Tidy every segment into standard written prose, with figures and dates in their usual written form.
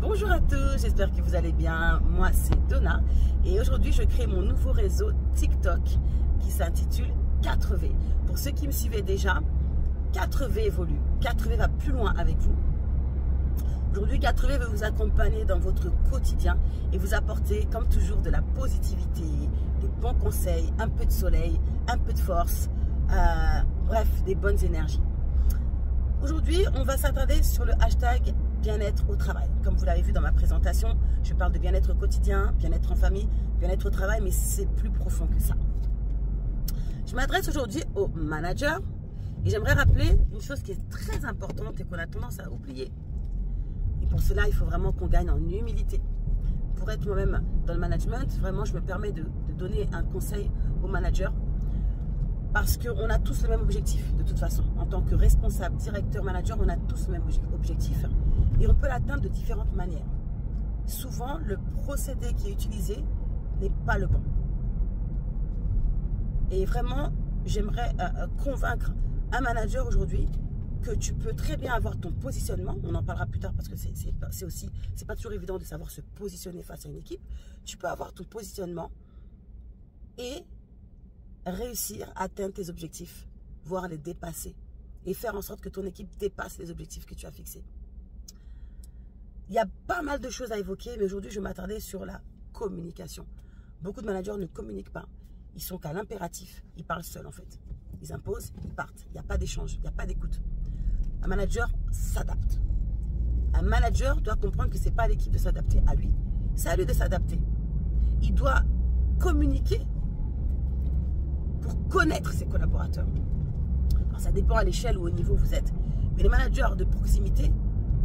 Bonjour à tous, j'espère que vous allez bien. Moi c'est Donna et aujourd'hui je crée mon nouveau réseau TikTok qui s'intitule 4V. Pour ceux qui me suivaient déjà, 4V évolue, 4V va plus loin avec vous. Aujourd'hui 4V veut vous accompagner dans votre quotidien et vous apporter comme toujours de la positivité, des bons conseils, un peu de soleil, un peu de force, bref des bonnes énergies. Aujourd'hui on va s'attarder sur le hashtag bien-être au travail. Comme vous l'avez vu dans ma présentation, je parle de bien-être au quotidien, bien-être en famille, bien-être au travail, mais c'est plus profond que ça. Je m'adresse aujourd'hui aux managers et j'aimerais rappeler une chose qui est très importante et qu'on a tendance à oublier. Et pour cela, il faut vraiment qu'on gagne en humilité. Pour être moi-même dans le management, vraiment, je me permets de donner un conseil aux managers parce qu'on a tous le même objectif de toute façon. En tant que responsable, directeur, manager, on a tous le même objectif et on peut l'atteindre de différentes manières. Souvent, le procédé qui est utilisé n'est pas le bon. Et vraiment, j'aimerais convaincre un manager aujourd'hui que tu peux très bien avoir ton positionnement. On en parlera plus tard parce que c'est pas toujours évident de savoir se positionner face à une équipe. Tu peux avoir ton positionnement et réussir à atteindre tes objectifs, voire les dépasser et faire en sorte que ton équipe dépasse les objectifs que tu as fixés. Il y a pas mal de choses à évoquer, mais aujourd'hui, je vais m'attarder sur la communication. Beaucoup de managers ne communiquent pas. Ils sont qu'à l'impératif. Ils parlent seuls, en fait. Ils imposent, ils partent. Il n'y a pas d'échange, il n'y a pas d'écoute. Un manager s'adapte. Un manager doit comprendre que ce n'est pas à l'équipe de s'adapter à lui. C'est à lui de s'adapter. Il doit communiquer pour connaître ses collaborateurs. Alors, ça dépend à l'échelle ou au niveau où vous êtes. Mais les managers de proximité,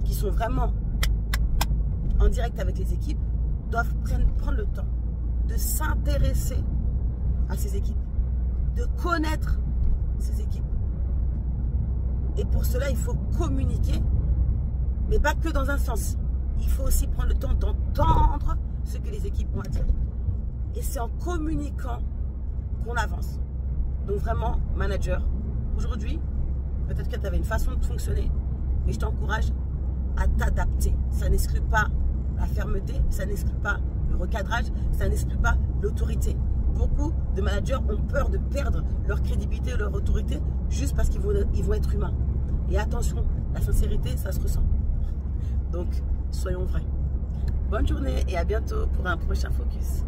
qui sont vraiment en direct avec les équipes, doivent prendre le temps de s'intéresser à ces équipes, de connaître ces équipes. Et pour cela, il faut communiquer, mais pas que dans un sens. Il faut aussi prendre le temps d'entendre ce que les équipes ont à dire. Et c'est en communiquant qu'on avance. Donc vraiment, manager, aujourd'hui, peut-être que tu avais une façon de fonctionner, mais je t'encourage à t'adapter. Ça n'exclut pas la fermeté, ça n'exclut pas le recadrage, ça n'exclut pas l'autorité. Beaucoup de managers ont peur de perdre leur crédibilité, leur autorité, juste parce qu'ils vont être humains. Et attention, la sincérité, ça se ressent. Donc, soyons vrais. Bonne journée et à bientôt pour un prochain focus.